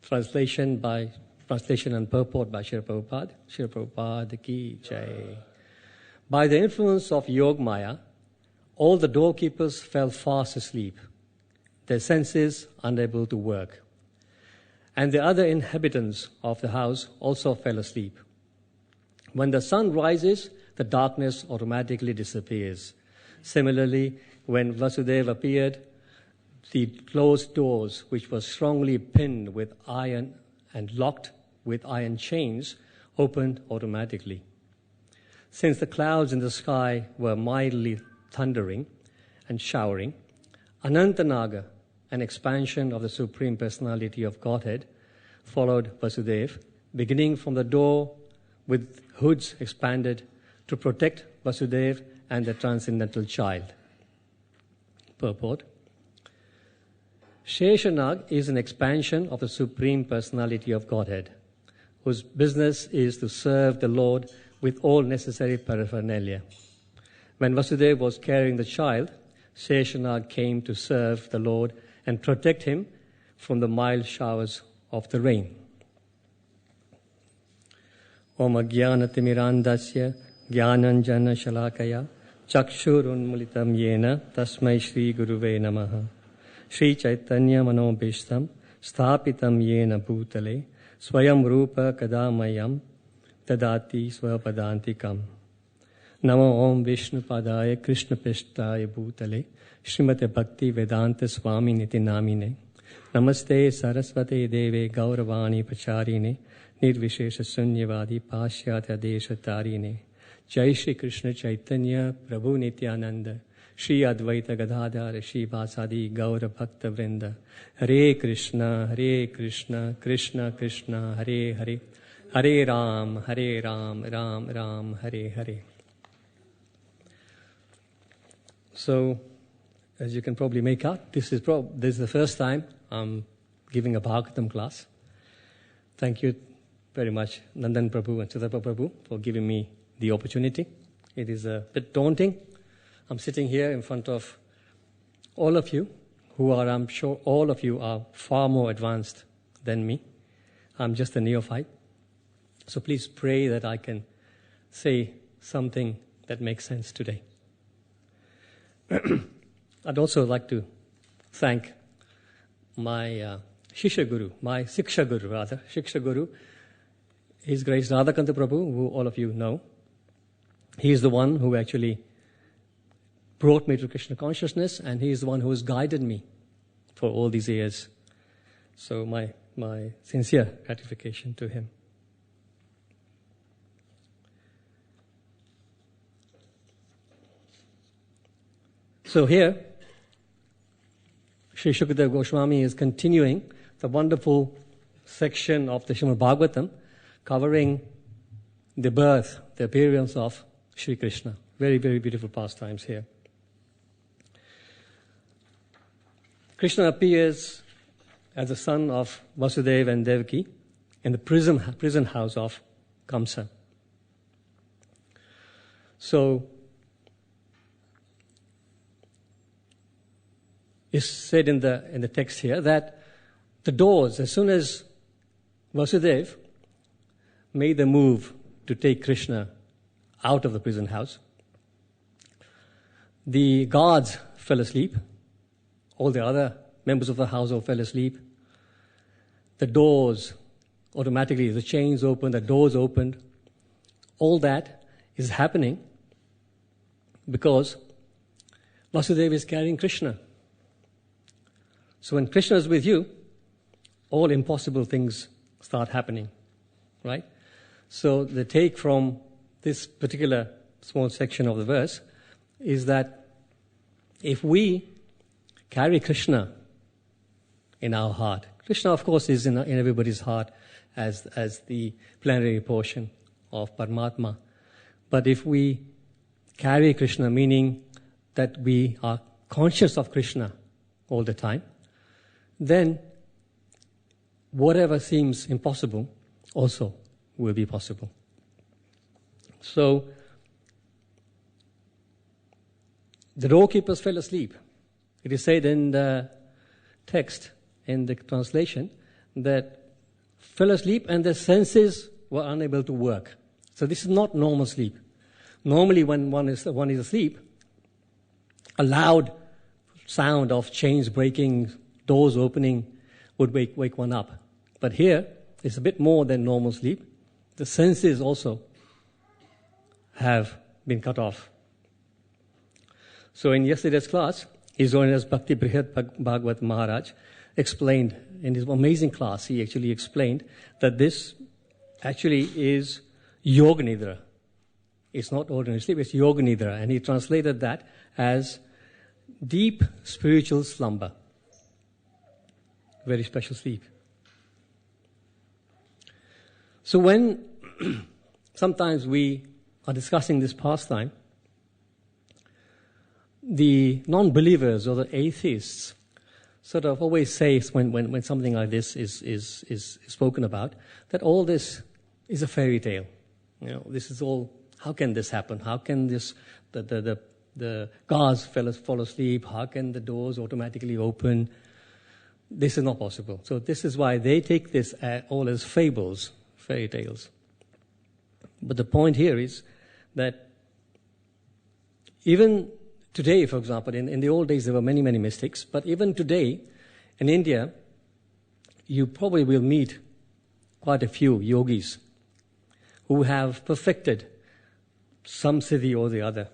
Translation and purport by Srila Prabhupada. Srila Prabhupada ki jai. By the influence of Yogmaya, all the doorkeepers fell fast asleep, their senses unable to work. And the other inhabitants of the house also fell asleep. When the sun rises, the darkness automatically disappears. Similarly, when Vasudeva appeared, the closed doors, which were strongly pinned with iron and locked with iron chains, opened automatically. Since the clouds in the sky were mildly thundering and showering, Anantanaga, an expansion of the Supreme Personality of Godhead, followed Vasudeva, beginning from the door with hoods expanded to protect Vasudeva and the transcendental child. Purport. Sheshanag is an expansion of the Supreme Personality of Godhead, whose business is to serve the Lord with all necessary paraphernalia. When Vasudeva was carrying the child, Sheshanag came to serve the Lord and protect him from the mild showers of the rain. Om Ajnanatimirandasya Jnananjana Shalakaya Chakshurunmulitam Yena Tasmai Shri Guruve Namaha Shri Chaitanya Manobhishtam Sthapitam Yena Bhutale Swayam Rupa Kadamayam Tadati Swapadantikam. Namo Om Vishnu Padaya Krishna Pishtaya Bhutale Srimate Bhakti Vedanta Swami Niti Namine Namaste Saraswate Deve Gauravani Pacharine Nirvishesha Sunyavadi Pashyatya Desha Tarine Jai Shri Krishna Chaitanya Prabhu Nityananda Shri Advaita Gadadhara Shri Vasadi Gaura Bhakta Vrinda Hare Krishna Krishna Krishna Hare Hare Hare Ram Ram Ram Hare Hare. So, as you can probably make out, this is the first time I'm giving a Bhagavatam class. Thank you very much, Nandan Prabhu and Chudapa Prabhu, for giving me the opportunity. It is a bit daunting. I'm sitting here in front of all of you, who are, I'm sure all of you are far more advanced than me. I'm just a neophyte. So please pray that I can say something that makes sense today. I'd also like to thank my Shiksha Guru, His Grace Radhakanta Prabhu, who all of you know. He is the one who actually brought me to Krishna consciousness, and he is the one who has guided me for all these years. So my sincere gratification to him. So here, Sri Shukadeva Goswami is continuing the wonderful section of the Srimad Bhagavatam covering the birth, the appearance of Sri Krishna. Very, very beautiful pastimes here. Krishna appears as the son of Vasudeva and Devaki in the prison house of Kamsa. So, it's said in the text here that the doors, as soon as Vasudeva made the move to take Krishna out of the prison house, the guards fell asleep. All the other members of the household fell asleep. The doors, automatically, the chains opened, the doors opened. All that is happening because Vasudeva is carrying Krishna. So when Krishna is with you, all impossible things start happening, right? So the take from this particular small section of the verse is that if we carry Krishna in our heart, Krishna of course is in everybody's heart as the plenary portion of Paramatma, but if we carry Krishna, meaning that we are conscious of Krishna all the time, then whatever seems impossible also will be possible. So, the doorkeepers fell asleep. It is said in the text, in the translation, that fell asleep and their senses were unable to work. So this is not normal sleep. Normally when one is asleep, a loud sound of chains breaking, doors opening would wake one up. But here, it's a bit more than normal sleep. The senses also have been cut off. So in yesterday's class, His Holiness Bhakti Brihat Bhagwat Maharaj explained, in his amazing class, he actually explained that this actually is Yoga Nidra. It's not ordinary sleep, it's Yoga Nidra. And he translated that as deep spiritual slumber. Very special sleep. So when sometimes we are discussing this pastime, the non-believers or the atheists sort of always say when something like this is spoken about, that all this is a fairy tale. This is all, how can this happen? How can this, the guards fall asleep? How can the doors automatically open? This is not possible. So this is why they take this all as fables, fairy tales. But the point here is that even today, for example, in the old days there were many, many mystics, but even today in India, you probably will meet quite a few yogis who have perfected some siddhi or the other.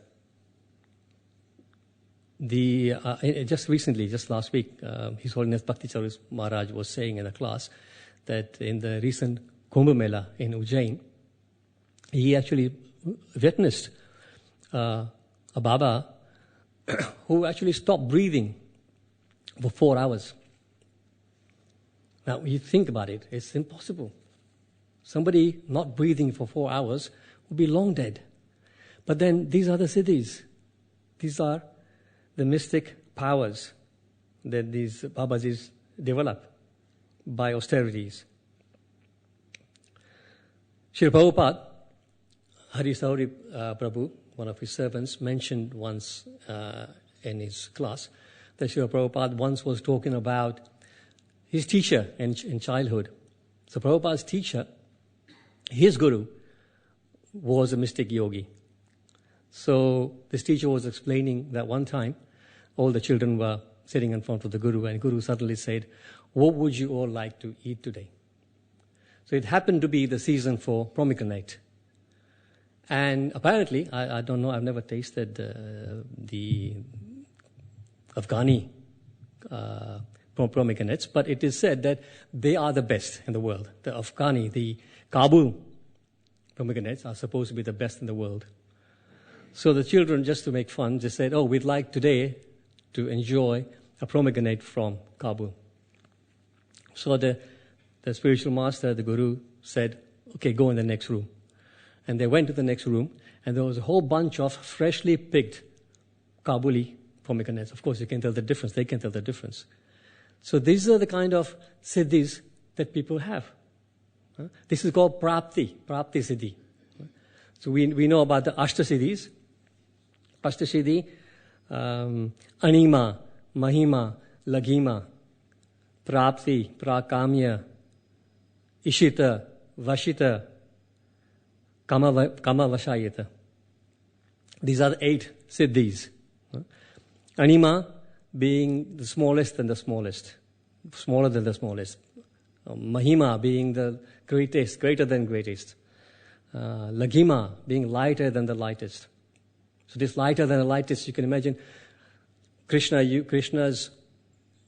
Just recently, just last week, His Holiness Bhakti Charis Maharaj was saying in a class that in the recent Kumbh Mela in Ujjain, he actually witnessed a Baba who actually stopped breathing for 4 hours. Now, you think about it, it's impossible. Somebody not breathing for 4 hours would be long dead. But then these are the siddhis. These are the mystic powers that these Babajis develop by austerities. Srila Prabhupada, Hari Sauri Prabhu, one of his servants, mentioned once in his class that Srila Prabhupada once was talking about his teacher in childhood. So Prabhupada's teacher, his guru, was a mystic yogi. So this teacher was explaining that one time all the children were sitting in front of the guru, and guru suddenly said, "What would you all like to eat today?" So it happened to be the season for pomegranate. And apparently, I don't know, I've never tasted the Afghani pomegranates, but it is said that they are the best in the world. The Afghani, the Kabul pomegranates are supposed to be the best in the world. So the children, just to make fun, just said, "Oh, we'd like today to enjoy a pomegranate from Kabul." So the spiritual master, the guru, said, "Okay, go in the next room." And they went to the next room, and there was a whole bunch of freshly picked Kabuli pomegranates. Of course, you can tell the difference. They can tell the difference. So these are the kind of siddhis that people have. This is called prapti siddhi. So we know about the ashtasiddhis. Ashtasiddhi, anima, mahima, laghima, prapti, prakamya, ishita, vashita, kama vashayita. These are the 8 siddhis. Anima being the smallest than the smallest, smaller than the smallest. Mahima being the greatest, greater than greatest. Laghima being lighter than the lightest. So this lighter than the lightest, you can imagine Krishna's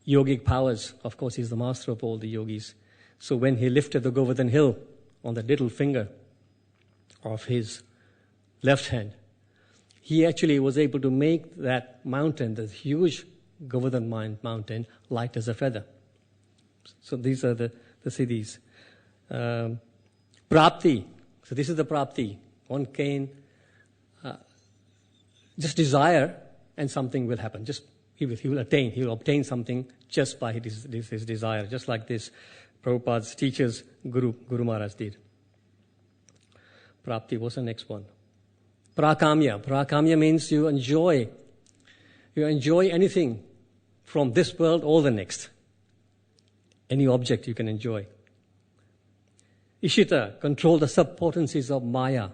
yogic powers. Of course, he's the master of all the yogis. So when he lifted the Govardhan hill on the little finger of his left hand, he actually was able to make that mountain, the huge Govardhan mountain, light as a feather. So these are the siddhis. Prapti. So this is the prapti. One can just desire and something will happen. He will obtain something just by his desire. Just like this Prabhupada's teachers, Guru Maharaj did. Prapti was the next one. Prakamya. Prakamya means you enjoy anything from this world or the next. Any object you can enjoy. Ishita, control the sub-potencies of Maya.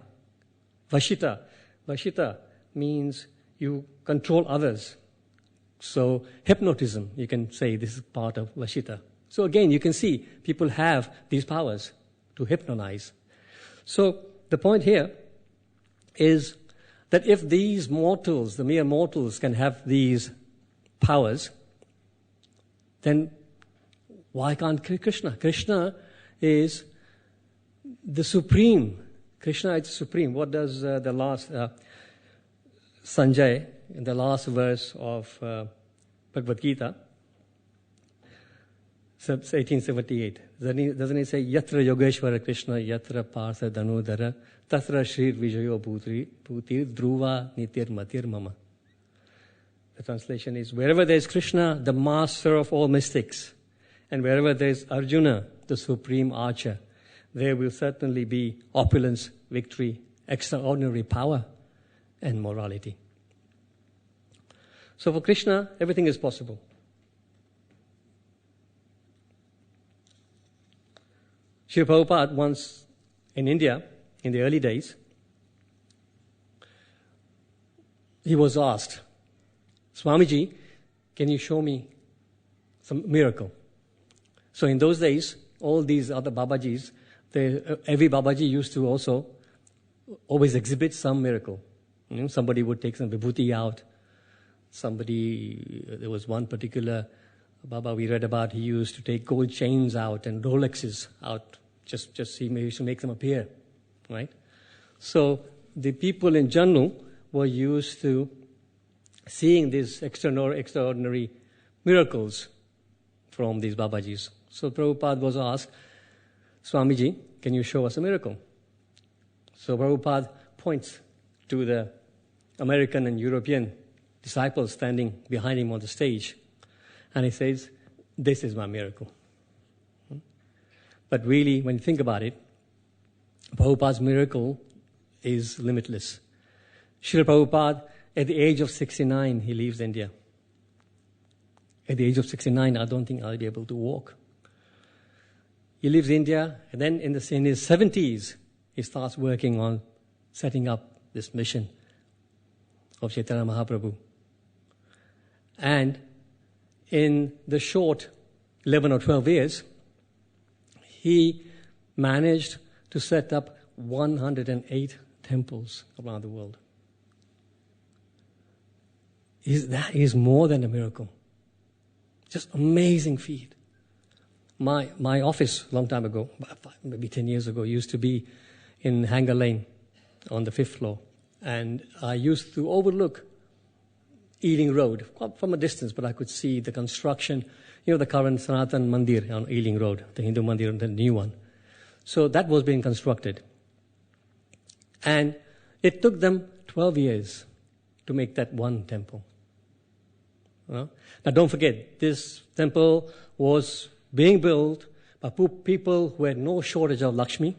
Vashita means you control others. So hypnotism, you can say this is part of Vashita. So again, you can see people have these powers to hypnotize. So the point here is that if these mortals, the mere mortals, can have these powers, then why can't Krishna? Krishna is the supreme. Krishna is the supreme. What does the last Sanjay, in the last verse of Bhagavad Gita, 1878, doesn't he say, Yatra Yogeshwara Krishna, Yatra Partha Dhanudhara, Tatra Shri Vijayo Bhutir Dhruva Nitir Matir Mama. The translation is, wherever there is Krishna, the master of all mystics, and wherever there is Arjuna, the supreme archer, there will certainly be opulence, victory, extraordinary power, and morality. So for Krishna, everything is possible. Srila Prabhupada once in India, in the early days, he was asked, Swamiji, can you show me some miracle? So in those days, all these other Babajis, every Babaji used to also always exhibit some miracle. You know, somebody would take some vibhuti out. There was one particular Baba we read about, he used to take gold chains out and Rolexes out, just he used to make them appear, right? So the people in Jammu were used to seeing these extraordinary miracles from these Babajis. So Prabhupada was asked, Swamiji, can you show us a miracle? So Prabhupada points to the American and European disciples standing behind him on the stage, and he says, this is my miracle. But really, when you think about it, Prabhupada's miracle is limitless. Srila Prabhupada, at the age of 69, he leaves India. At the age of 69, I don't think I'll be able to walk. He leaves India, and then in his 70s, he starts working on setting up this mission of Chaitanya Mahaprabhu. And in the short 11 or 12 years, he managed to set up 108 temples around the world. That is more than a miracle. Just amazing feat. My office, a long time ago, maybe 10 years ago, used to be in Hanger Lane on the 5th floor. And I used to overlook Ealing Road from a distance, but I could see the construction, the current Sanatan Mandir on Ealing Road, the Hindu Mandir, the new one. So that was being constructed. And it took them 12 years to make that one temple. Now don't forget, this temple was being built by people who had no shortage of Lakshmi.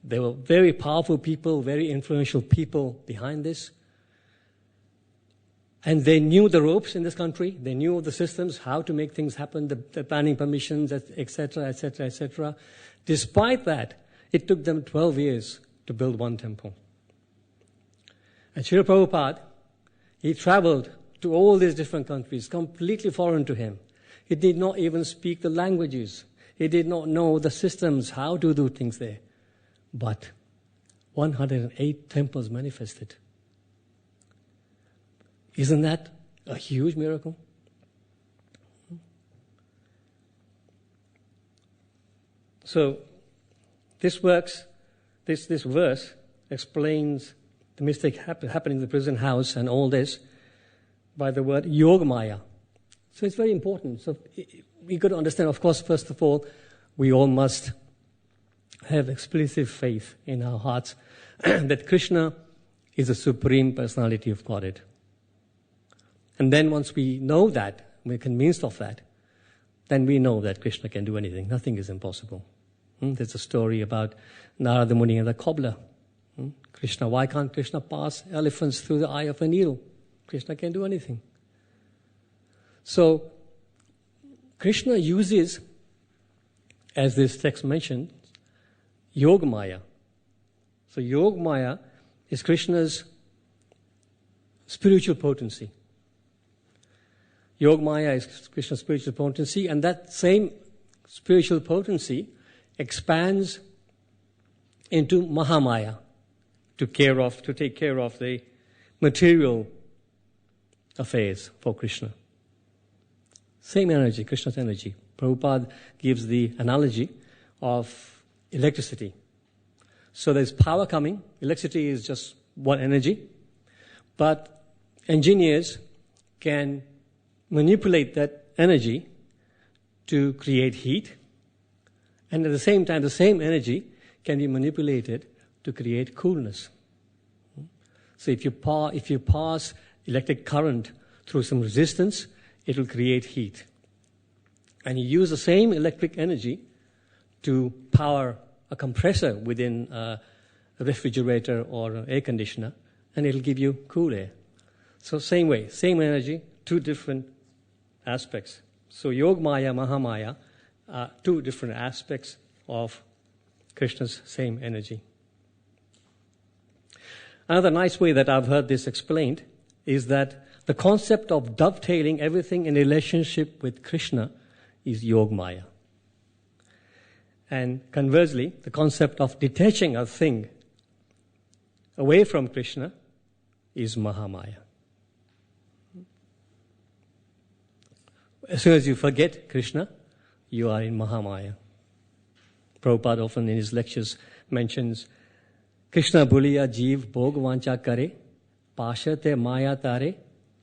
There were very powerful people, very influential people behind this. And they knew the ropes in this country. They knew the systems, how to make things happen, the planning permissions, etc., etc., etc. Despite that, it took them 12 years to build one temple. And Srila Prabhupada, he traveled to all these different countries, completely foreign to him. He did not even speak the languages. He did not know the systems, how to do things there. But 108 temples manifested. Isn't that a huge miracle? So this verse explains the mistake happening in the prison house and all this by the word Yogamaya. So it's very important. So we got to understand, of course, first of all, we all must have explicit faith in our hearts that Krishna is the Supreme Personality of Godhead. And then once we know that, we're convinced of that, then we know that Krishna can do anything. Nothing is impossible. There's a story about Narada Muni and the cobbler. Krishna, why can't Krishna pass elephants through the eye of a needle? Krishna can do anything. So, Krishna uses, as this text mentioned, Yogamaya. So Yogamaya is Krishna's spiritual potency. Yogamaya is Krishna's spiritual potency, and that same spiritual potency expands into Mahamaya to take care of the material affairs for Krishna. Same energy, Krishna's energy. Prabhupada gives the analogy of electricity. So there's power coming. Electricity is just one energy. But engineers can manipulate that energy to create heat. And at the same time, the same energy can be manipulated to create coolness. So if you pass electric current through some resistance, it will create heat. And you use the same electric energy to power a compressor within a refrigerator or an air conditioner, and it'll give you cool air. So same way, same energy, two different aspects. So Yogamaya, Mahamaya are two different aspects of Krishna's same energy. Another nice way that I've heard this explained is that the concept of dovetailing everything in relationship with Krishna is Yogamaya. And conversely, the concept of detaching a thing away from Krishna is Mahamaya. As soon as you forget Krishna, you are in Mahamaya. Prabhupada often in his lectures mentions, Krishna buliya jeev bhog vancha kare, pashate maya tare,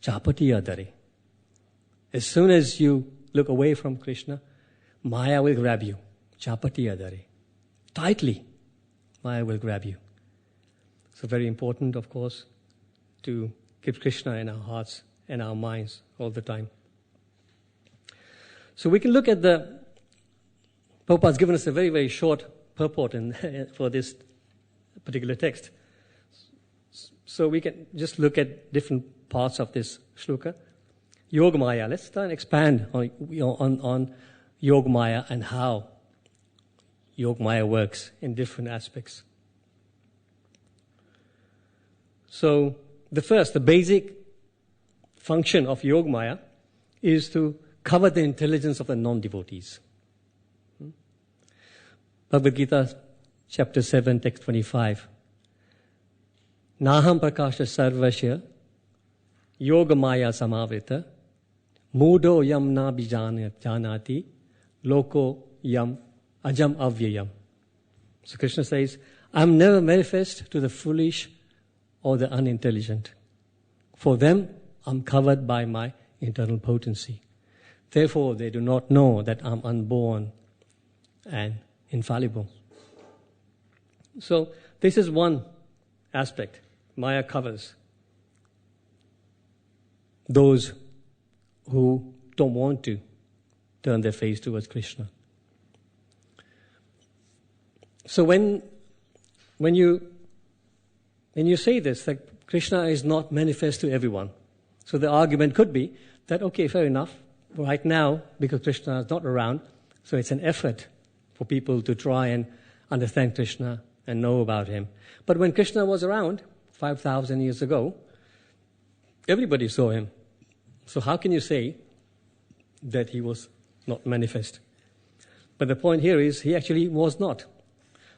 chapatiya dare. As soon as you look away from Krishna, Maya will grab you. Chapatiya dare. Tightly, Maya will grab you. So very important, of course, to keep Krishna in our hearts and our minds all the time. So we can look at Prabhupada's given us a very, very short purport for this particular text. So we can just look at different parts of this shloka. Yogamaya. Let's try and expand on Yogamaya and how Yogamaya works in different aspects. So the basic function of Yogamaya is to cover the intelligence of the non-devotees. Bhagavad Gita, chapter 7, text 25. Naham prakasha sarvasya yogamaya samavrita mudo yam na bijanati loko yam ajam avyayam. So Krishna says, I'm never manifest to the foolish or the unintelligent. For them, I'm covered by my internal potency. Therefore, they do not know that I'm unborn and infallible. So this is one aspect. Maya covers those who don't want to turn their face towards Krishna. So when you say this, that Krishna is not manifest to everyone, so the argument could be that, okay, fair enough, right now, because Krishna is not around, so it's an effort for people to try and understand Krishna and know about him. But when Krishna was around, 5,000 years ago, everybody saw him. So how can you say that he was not manifest? But the point here is he actually was not.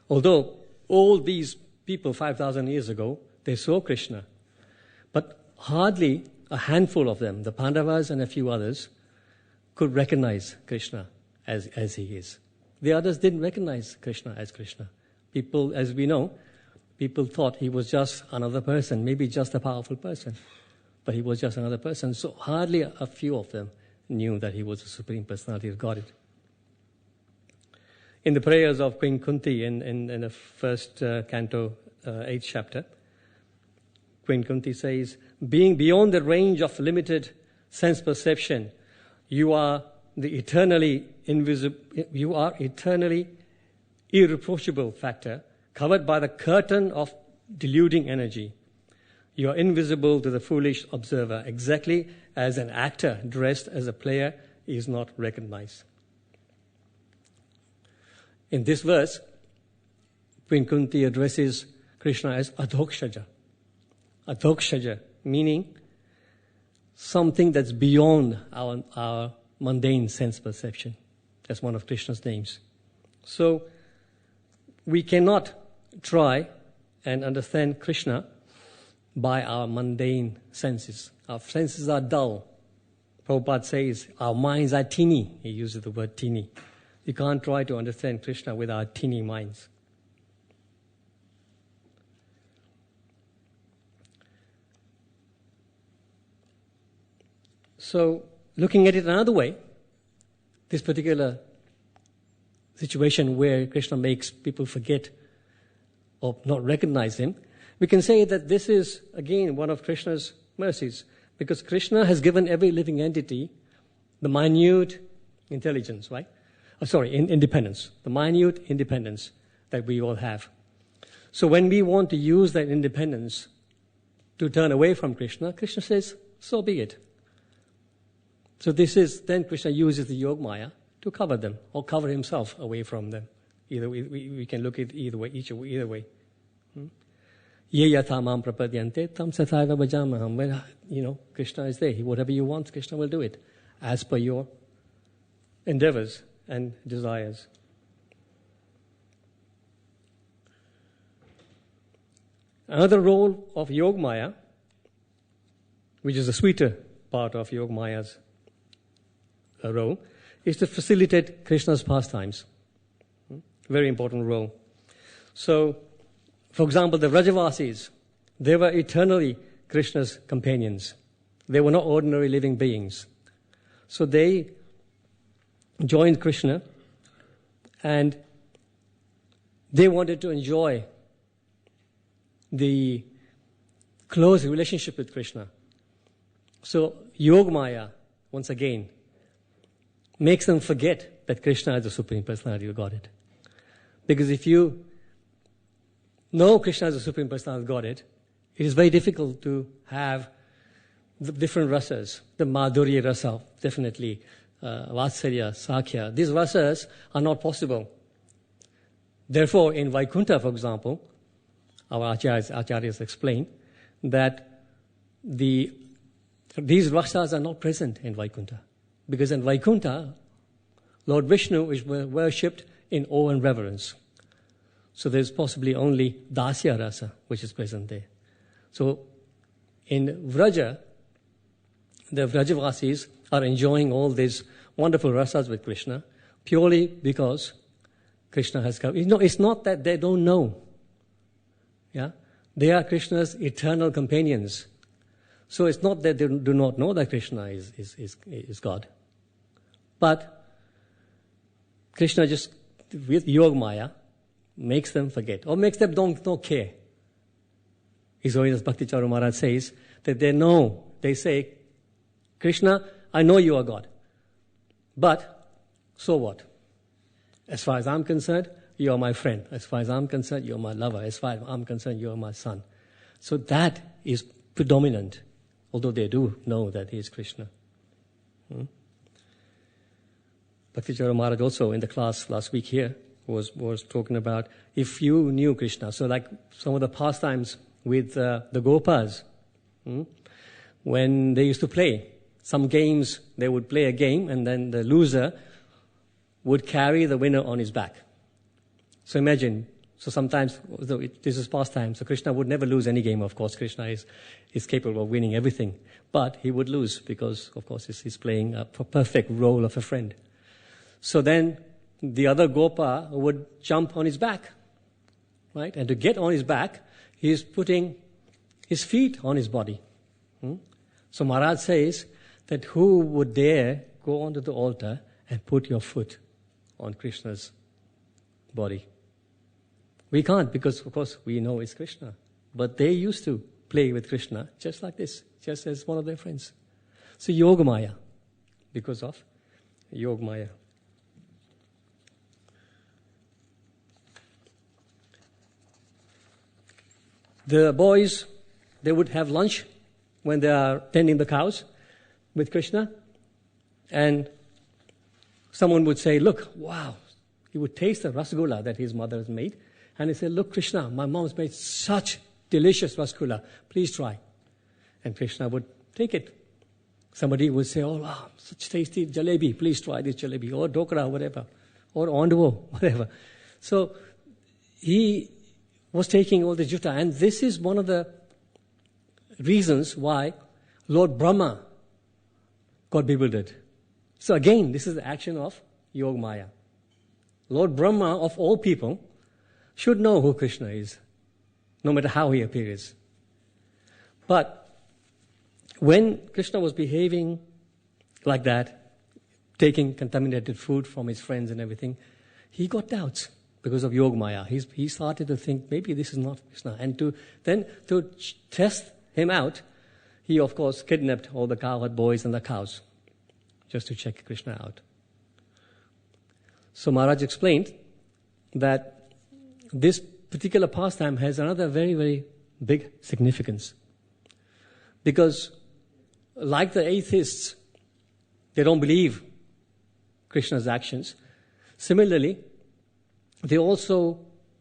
Although all these people 5,000 years ago, they saw Krishna. But hardly a handful of them, the Pandavas and a few others, could recognize Krishna as he is. The others didn't recognize Krishna as Krishna. People, as we know, people thought he was just another person, maybe just a powerful person. But he was just another person. So hardly a few of them knew that he was the Supreme Personality of Godhead. In the prayers of Queen Kunti in the first canto, 8th chapter, Queen Kunti says, being beyond the range of limited sense perception, you are the eternally invisible, you are eternally irreproachable factor covered by the curtain of deluding energy. You are invisible to the foolish observer, exactly as an actor dressed as a player is not recognized. In this verse, Queen Kunti addresses Krishna as Adhokshaja. Adhokshaja, meaning something that's beyond our mundane sense perception. That's one of Krishna's names. So we cannot try and understand Krishna by our mundane senses. Our senses are dull. Prabhupada says our minds are teeny. He uses the word teeny. You can't try to understand Krishna with our teeny minds. So, looking at it another way, this particular situation where Krishna makes people forget or not recognize him, we can say that this is, again, one of Krishna's mercies, because Krishna has given every living entity the minute intelligence, right? Independence, the minute independence that we all have. So when we want to use that independence to turn away from Krishna, Krishna says, so be it. So then Krishna uses the Yogamaya to cover them, or cover himself away from them. Either we can look at either way. Ye yatha mam prapadyante tam sathaiva bhajamaham. When, Krishna is there. Whatever you want, Krishna will do it, as per your endeavors and desires. Another role of Yogamaya, which is the sweeter part of Yogamaya's role, is to facilitate Krishna's pastimes. Very important role. So, for example, the Vrajavasis, they were eternally Krishna's companions. They were not ordinary living beings. So they joined Krishna and they wanted to enjoy the close relationship with Krishna. So Yogamaya, once again, makes them forget that Krishna is the Supreme Personality of Godhead. Because if you know Krishna is the Supreme Personality of Godhead, it is very difficult to have the different rasas. The Madhurya rasa, definitely, Vatsalya, Sakhya. These rasas are not possible. Therefore, in Vaikuntha, for example, our acharyas explain that these rasas are not present in Vaikuntha. Because in Vaikuntha, Lord Vishnu is worshipped in awe and reverence. So there's possibly only Dasya Rasa, which is present there. So in Vraja, the Vrajavasis are enjoying all these wonderful rasas with Krishna purely because Krishna has come. It's not that they don't know. Yeah? They are Krishna's eternal companions. So it's not that they do not know that Krishna is God. But Krishna just, with Yogamaya, makes them forget, or makes them don't care. His Holiness Bhakti Charu Maharaj says that they say, Krishna, I know you are God. But, so what? As far as I'm concerned, you are my friend. As far as I'm concerned, you are my lover. As far as I'm concerned, you are my son. So that is predominant, although they do know that he is Krishna. Bhakti Charu Maharaj also in the class last week here was talking about if you knew Krishna. So like some of the pastimes with the Gopas, when they used to play some games, they would play a game and then the loser would carry the winner on his back. So imagine, so sometimes, this is pastime, so Krishna would never lose any game, of course. Krishna is capable of winning everything. But he would lose because, of course, he's playing a perfect role of a friend. So then the other Gopa would jump on his back, right? And to get on his back, he's putting his feet on his body. So Maharaj says that who would dare go onto the altar and put your foot on Krishna's body? We can't because, of course, we know it's Krishna. But they used to play with Krishna just like this, just as one of their friends. So Yogamaya, because of Yogamaya. The boys, they would have lunch when they are tending the cows with Krishna. And someone would say, look, wow, he would taste the rasgulla that his mother has made. And he said, look, Krishna, my mom's made such delicious rasgulla. Please try. And Krishna would take it. Somebody would say, oh, wow, such tasty jalebi. Please try this jalebi. Or dokra, whatever. Or ondwo, whatever. So he was taking all the jutta. And this is one of the reasons why Lord Brahma got bewildered. So again, this is the action of Yog Maya. Lord Brahma, of all people, should know who Krishna is, no matter how he appears. But when Krishna was behaving like that, taking contaminated food from his friends and everything, he got doubts because of Yog Maya. He started to think, maybe this is not Krishna. And to test him out, he, of course, kidnapped all the cowherd boys and the cows just to check Krishna out. So Maharaj explained that this particular pastime has another very, very big significance. Because like the atheists, they don't believe Krishna's actions. Similarly, they also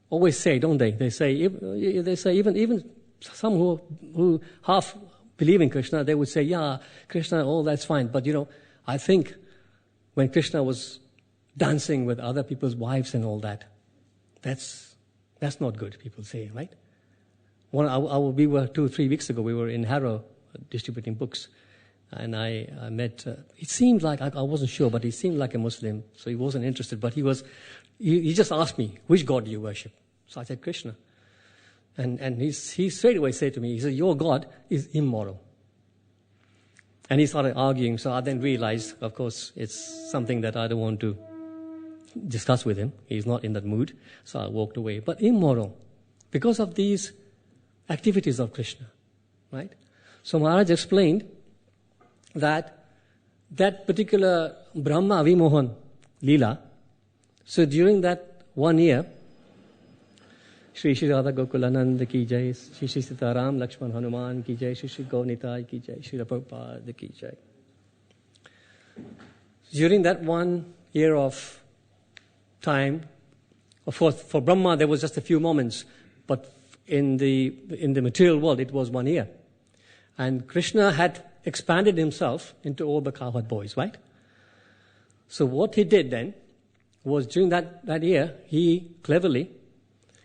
always say, don't they? They say even some who half believe in Krishna, they would say, yeah, Krishna, oh, that's fine. But I think when Krishna was dancing with other people's wives and all that, that's not good, people say, right? We were 2 or 3 weeks ago, we were in Harrow distributing books. And I met, it seemed like, I wasn't sure, but he seemed like a Muslim, so he wasn't interested. But he just asked me, which God do you worship? So I said, Krishna. And he straight away said to me, he said, your God is immoral. And he started arguing, so I then realized, of course, it's something that I don't want to discuss with him. He's not in that mood, so I walked away. But immoral, because of these activities of Krishna, right? So Maharaj explained that particular Brahma Vimohan Leela, so during that 1 year, Shri Shri Radha Gokulanand ki jai, Shri Shri Sitaram Lakshman Hanuman ki jai, Shri Shri Gaunitai ki jai, Shri Prabhupada ki jai. During that 1 year of time, of course, for Brahma there was just a few moments, but in the material world it was 1 year. And Krishna had expanded himself into all the cowherd boys, right? So what he did then was during that year, he cleverly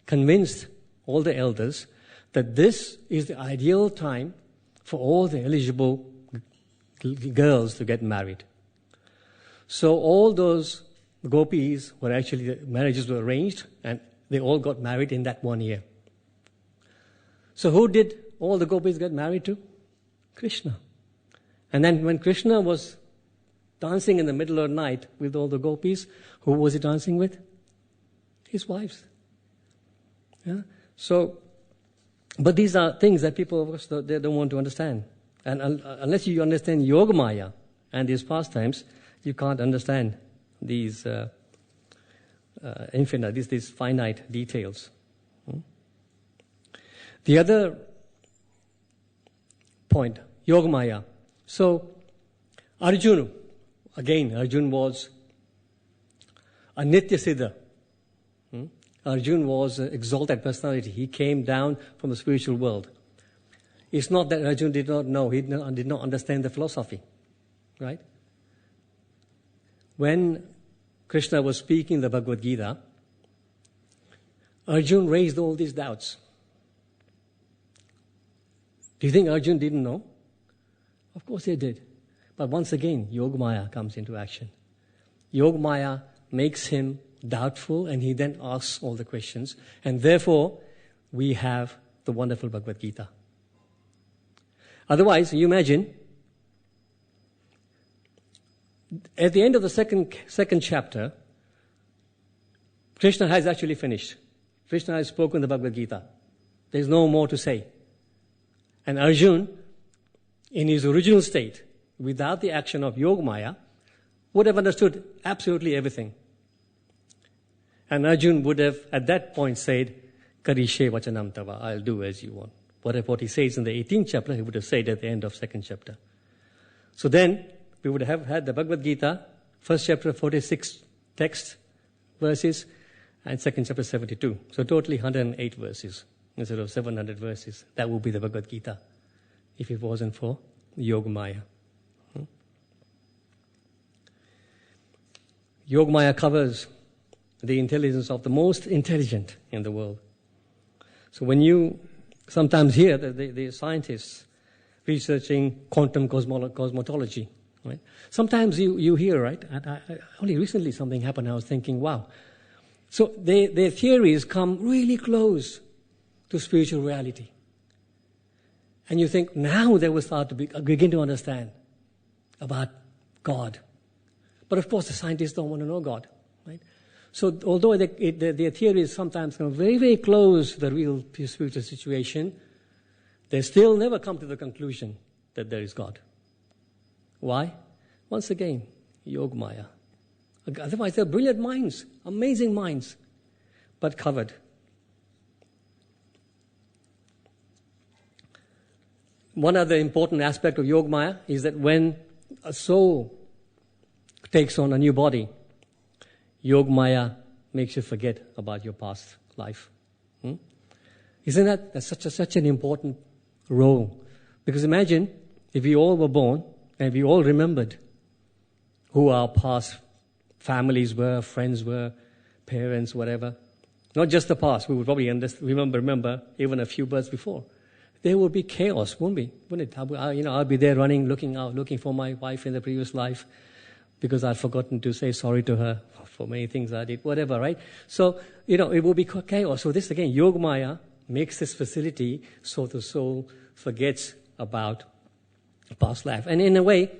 convinced all the elders that this is the ideal time for all the eligible girls to get married. So all those gopis were actually, the marriages were arranged and they all got married in that 1 year. So who did all the gopis get married to? Krishna. And then when Krishna was dancing in the middle of the night with all the gopis, who was he dancing with? His wives. Yeah? So, but these are things that people, of course, they don't want to understand. And unless you understand Yoga Maya and these pastimes, you can't understand these these finite details. The other point, Yoga Maya. So, Arjun was a Nitya Siddha. Arjun was an exalted personality. He came down from the spiritual world. It's not that Arjun did not know, he did not understand the philosophy, right? When Krishna was speaking the Bhagavad Gita, Arjun raised all these doubts. Do you think Arjun didn't know? Of course he did. But once again, Yoga Maya comes into action. Yoga Maya makes him doubtful and he then asks all the questions. And therefore, we have the wonderful Bhagavad Gita. Otherwise, you imagine, at the end of the second chapter, Krishna has actually finished. Krishna has spoken the Bhagavad Gita. There's no more to say. And Arjun, in his original state, without the action of Yoga Maya, would have understood absolutely everything. And Arjun would have, at that point, said, Karishe vachanam tava, I'll do as you want. What he says in the 18th chapter, he would have said at the end of 2nd chapter. So then, we would have had the Bhagavad Gita, 1st chapter, 46 text, verses, and second chapter 72. So totally 108 verses instead of 700 verses. That would be the Bhagavad Gita if it wasn't for Yogamaya. Yogamaya covers the intelligence of the most intelligent in the world. So when you sometimes hear that the scientists researching quantum cosmology, right? Sometimes you hear, right? Only recently something happened. I was thinking, wow. So their theories come really close to spiritual reality. And you think, now they will start to begin to understand about God. But of course, the scientists don't want to know God, right? So although their theories sometimes come very, very close to the real spiritual situation, they still never come to the conclusion that there is God. Why? Once again, Yogamaya. Otherwise, they're brilliant minds, amazing minds, but covered. One other important aspect of Yogamaya is that when a soul takes on a new body, Yogamaya makes you forget about your past life. Isn't that such an important role? Because imagine if we all were born and we all remembered who our past families were, friends were, parents, whatever. Not just the past, we would probably remember even a few births before. There would be chaos, wouldn't it? I'll be there running, looking for my wife in the previous life because I'd forgotten to say sorry to her for many things I did, whatever, right? So, it will be chaos. So this, again, Yogamaya makes this facility so the soul forgets about past life. And in a way,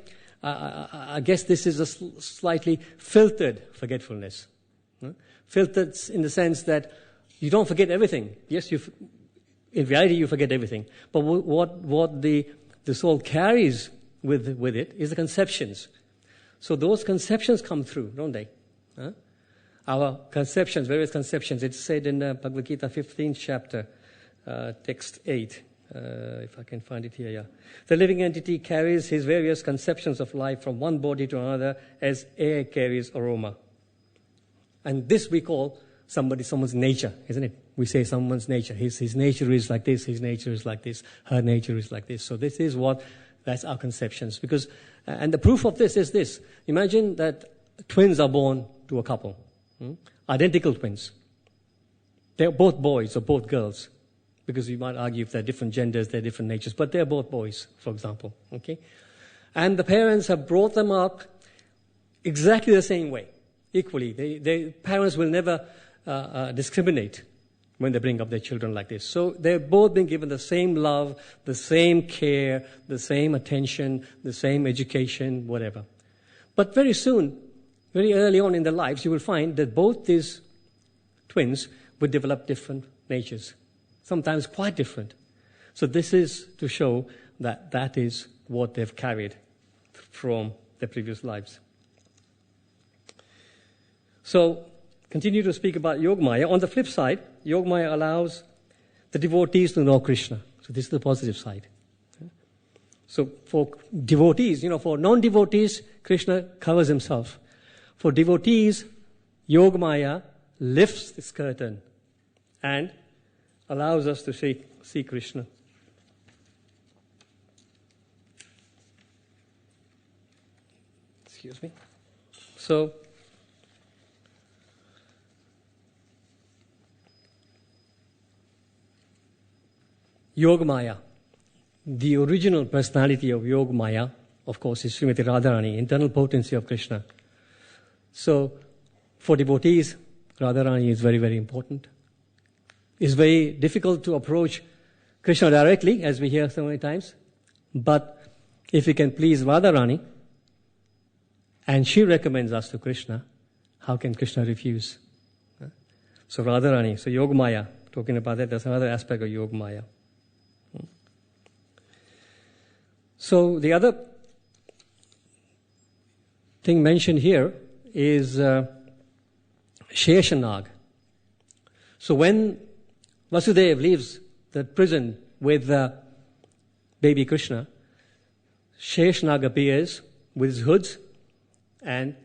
I guess this is a slightly filtered forgetfulness. Filtered in the sense that you don't forget everything. Yes, in reality you forget everything. But what the soul carries with it is the conceptions. So those conceptions come through, don't they? Our conceptions, various conceptions. It's said in Bhagavad Gita 15th chapter, text 8. If I can find it here, yeah. The living entity carries his various conceptions of life from one body to another as air carries aroma. And this we call someone's nature, isn't it? We say someone's nature. His nature is like this, his nature is like this, her nature is like this. So this is that's our conceptions. And the proof of this is this. Imagine that twins are born to a couple, identical twins. They're both boys or both girls. Because you might argue if they're different genders, they're different natures. But they're both boys, for example. Okay? And the parents have brought them up exactly the same way, equally. The parents will never discriminate when they bring up their children like this. So they've both been given the same love, the same care, the same attention, the same education, whatever. But very soon, very early on in their lives, you will find that both these twins would develop different natures. Sometimes quite different. So this is to show that is what they've carried from their previous lives. So, continue to speak about Yogamaya. On the flip side, Yogamaya allows the devotees to know Krishna. So this is the positive side. So for devotees, for non-devotees, Krishna covers himself. For devotees, Yogamaya lifts this curtain and allows us to see Krishna. Excuse me. So, Yogamaya, the original personality of Yogamaya, of course, is Srimati Radharani, internal potency of Krishna. So, for devotees, Radharani is very, very important. It's very difficult to approach Krishna directly, as we hear so many times. But if we can please Radharani, and she recommends us to Krishna, how can Krishna refuse? So Radharani, so Yogamaya, talking about that, that's another aspect of Yogamaya. So the other thing mentioned here is Sheshanag. So when Vasudeva leaves the prison with baby Krishna, Sheshanag appears with his hoods and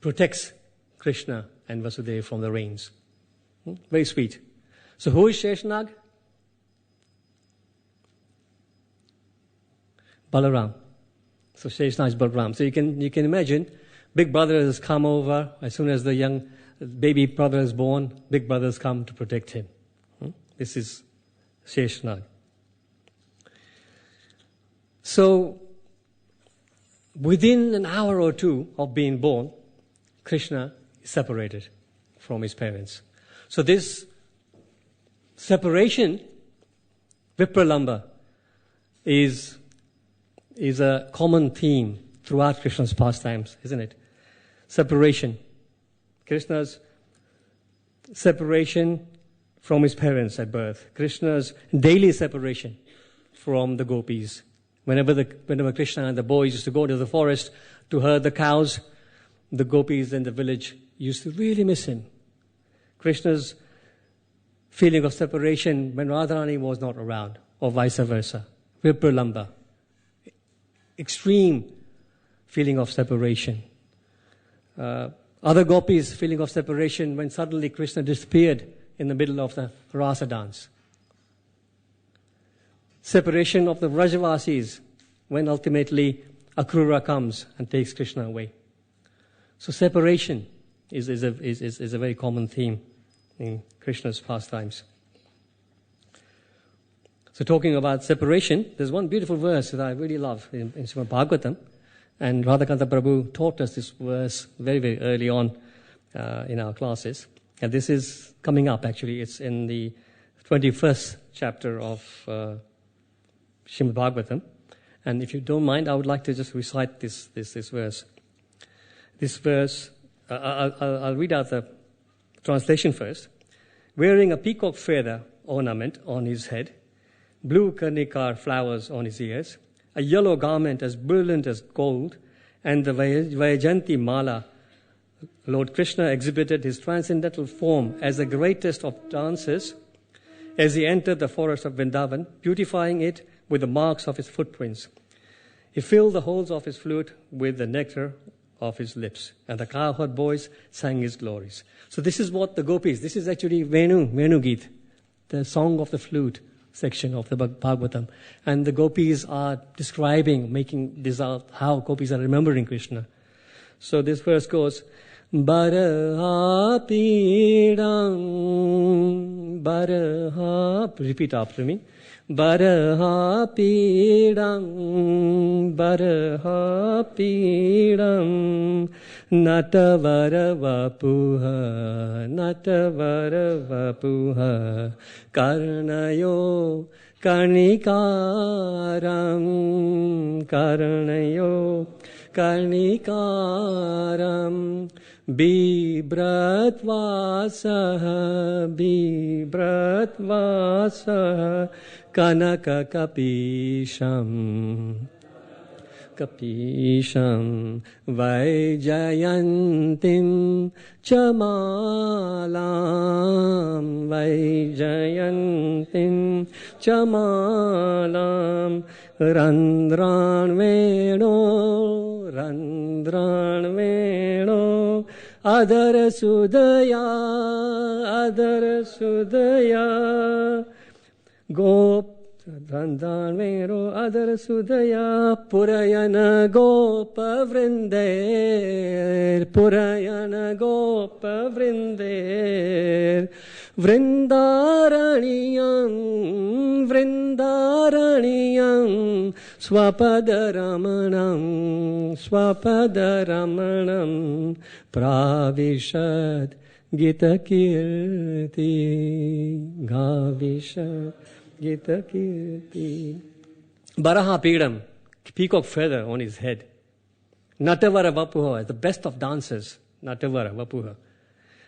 protects Krishna and Vasudeva from the rains. Very sweet. So who is Sheshnag? Balaram. So Sheshnag is Balaram. So you can imagine, big brother has come over. As soon as the young baby brother is born, big brothers come to protect him. This is Sheshnag. So within an hour or two of being born, Krishna is separated from his parents. So this separation, Vipralamba, is a common theme throughout Krishna's pastimes, isn't it? Separation. Krishna's separation from his parents at birth. Krishna's daily separation from the gopis. Whenever Krishna and the boys used to go to the forest to herd the cows, the gopis in the village used to really miss him. Krishna's feeling of separation when Radharani was not around, or vice versa. Vipralamba. Extreme feeling of separation. Other gopis' feeling of separation when suddenly Krishna disappeared in the middle of the rasa dance. Separation of the Vrajavasis when ultimately Akrura comes and takes Krishna away. So separation is a very common theme in Krishna's pastimes. So talking about separation, there's one beautiful verse that I really love in Srimad Bhagavatam, and Radhakanta Prabhu taught us this verse very, very early on in our classes. And this is coming up, actually. It's in the 21st chapter of Srimad Bhagavatam. And if you don't mind, I would like to just recite this verse. This verse, I'll read out the translation first. Wearing a peacock feather ornament on his head, blue karnikar flowers on his ears, a yellow garment as brilliant as gold, and the Vajayanti Mala, Lord Krishna exhibited his transcendental form as the greatest of dancers as he entered the forest of Vrindavan, beautifying it with the marks of his footprints. He filled the holes of his flute with the nectar of his lips, and the cowherd boys sang his glories. So this is what the gopis, this is actually Venu Geet, the song of the flute section of the Bhagavatam. And the gopis are describing, making this out, how gopis are remembering Krishna. So this verse goes, Baraha Pidam, Baraha, repeat after me. Baraha Pidam, Baraha Pidam, Natavara Vapuha, Natavara Vapuha, Karnayo Karnikaram, Karnayo Karnikaram, Bibratvasaha, Bibratvasaha, Kanaka Kapisham, Kapisham, Vaijayantim Chamalam, Vaijayantim Chamalam, Randran Veno, Adara Sudaya, Gop, Randran Vero, Adara Sudaya, Purayana Gopa Vrinder, Purayana Gopa Vrinder, Vrindaraniyam, Swapadaramanam, Pravishad Gita Kirti, Gavishad Gita Kirti. Baraha Pidam, peacock feather on his head. Natavara Vapuha, the best of dancers. Natavara Vapuha.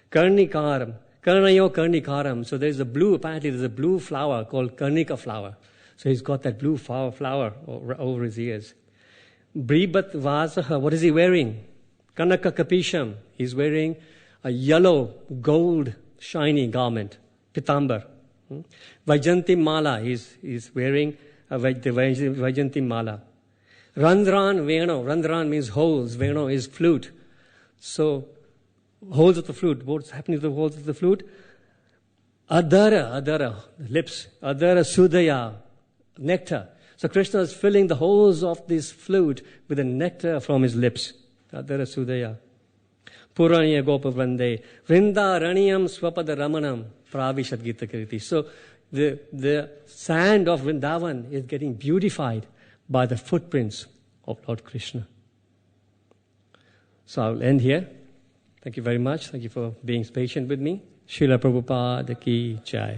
Karnikaram, Karnayo Karnikaram. So there's a blue, apparently there's a blue flower called Karnika flower. So he's got that blue flower over his ears. Bribat Vasaha, what is he wearing? Kanaka Kapisham, he's wearing a yellow, gold, shiny garment. Pitambar. Vajanti Mala, he's wearing the Vajanti Mala. Randran Veno, Randran means holes, Veno is flute. So, holes of the flute, what's happening to the holes of the flute? Adara, lips, Adara Sudaya, nectar. So Krishna is filling the holes of this flute with the nectar from his lips. Adara Sudaya. Puraniya Gopa Vrande, Vrinda Raniyam Swapada Ramanam, Pravishad Gita Kiriti. So the sand of Vrindavan is getting beautified by the footprints of Lord Krishna. So I'll end here. Thank you very much. Thank you for being patient with me. Srila Prabhupada ki jai.